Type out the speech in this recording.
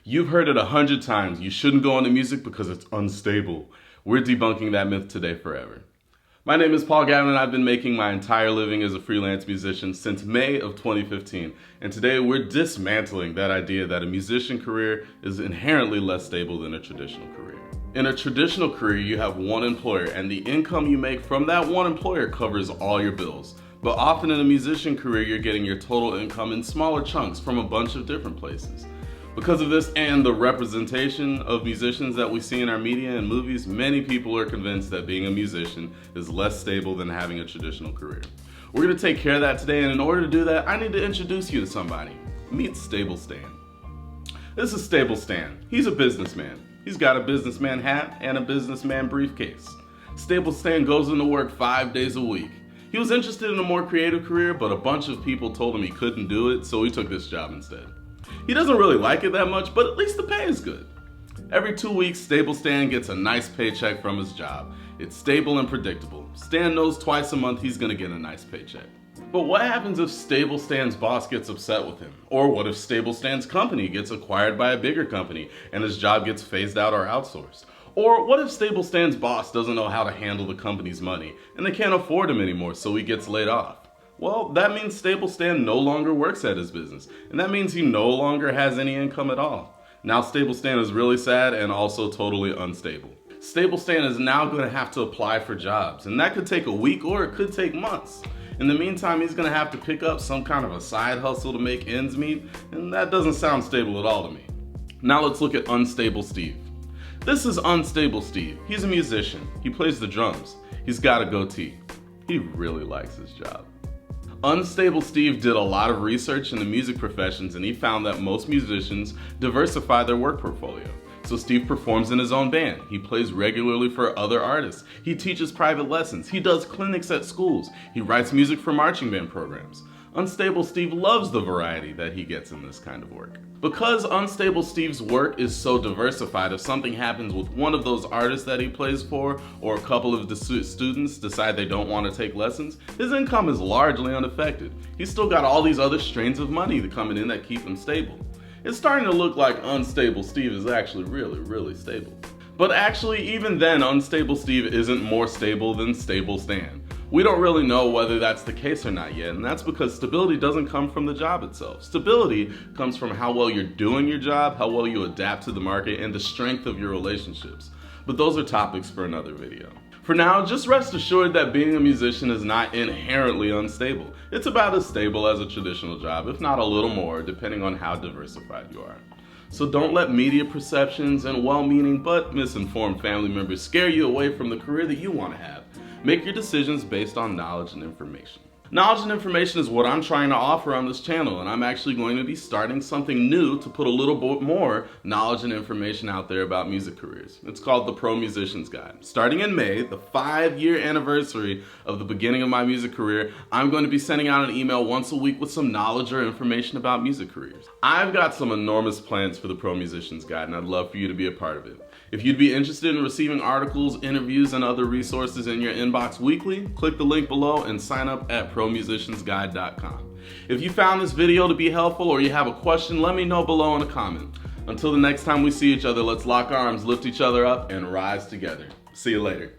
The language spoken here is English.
You've heard it 100 times. You shouldn't go into music because it's unstable. We're debunking that myth today forever. My name is Paul Gavin and I've been making my entire living as a freelance musician since May of 2015. And today we're dismantling that idea that a musician career is inherently less stable than a traditional career. In a traditional career, you have one employer and the income you make from that one employer covers all your bills. But often in a musician career, you're getting your total income in smaller chunks from a bunch of different places. Because of this and the representation of musicians that we see in our media and movies, many people are convinced that being a musician is less stable than having a traditional career. We're going to take care of that today, and in order to do that, I need to introduce you to somebody. Meet Stable Stan. This is Stable Stan. He's a businessman. He's got a businessman hat and a businessman briefcase. Stable Stan goes into work 5 days a week. He was interested in a more creative career, but a bunch of people told him he couldn't do it, so he took this job instead. He doesn't really like it that much, but at least the pay is good. Every 2 weeks, Stable Stan gets a nice paycheck from his job. It's stable and predictable. Stan knows twice a month he's gonna get a nice paycheck. But what happens if Stable Stan's boss gets upset with him? Or what if Stable Stan's company gets acquired by a bigger company and his job gets phased out or outsourced? Or what if Stable Stan's boss doesn't know how to handle the company's money and they can't afford him anymore, so he gets laid off? Well, that means Stable Stan no longer works at his business, and that means he no longer has any income at all. Now Stable Stan is really sad and also totally unstable. Stable Stan is now going to have to apply for jobs, and that could take a week or it could take months. In the meantime, he's going to have to pick up some kind of a side hustle to make ends meet, and that doesn't sound stable at all to me. Now let's look at Unstable Steve. This is Unstable Steve. He's a musician. He plays the drums. He's got a goatee. He really likes his job. Unstable Steve did a lot of research in the music professions, and he found that most musicians diversify their work portfolio. So Steve performs in his own band. He plays regularly for other artists. He teaches private lessons. He does clinics at schools. He writes music for marching band programs. Unstable Steve loves the variety that he gets in this kind of work. Because Unstable Steve's work is so diversified, if something happens with one of those artists that he plays for, or a couple of the students decide they don't want to take lessons, his income is largely unaffected. He's still got all these other streams of money coming in that keep him stable. It's starting to look like Unstable Steve is actually really stable. But actually, even then, Unstable Steve isn't more stable than Stable Stan. We don't really know whether that's the case or not yet, and that's because stability doesn't come from the job itself. Stability comes from how well you're doing your job, how well you adapt to the market, and the strength of your relationships. But those are topics for another video. For now, just rest assured that being a musician is not inherently unstable. It's about as stable as a traditional job, if not a little more, depending on how diversified you are. So don't let media perceptions and well-meaning but misinformed family members scare you away from the career that you want to have. Make your decisions based on knowledge and information. Knowledge and information is what I'm trying to offer on this channel, and I'm actually going to be starting something new to put a little bit more knowledge and information out there about music careers. It's called the Pro Musician's Guide. Starting in May, the 5-year anniversary of the beginning of my music career, I'm going to be sending out an email once a week with some knowledge or information about music careers. I've got some enormous plans for the Pro Musician's Guide, and I'd love for you to be a part of it. If you'd be interested in receiving articles, interviews, and other resources in your inbox weekly, click the link below and sign up at promusiciansguide.com. If you found this video to be helpful or you have a question, let me know below in a comment. Until the next time we see each other, let's lock arms, lift each other up, and rise together. See you later.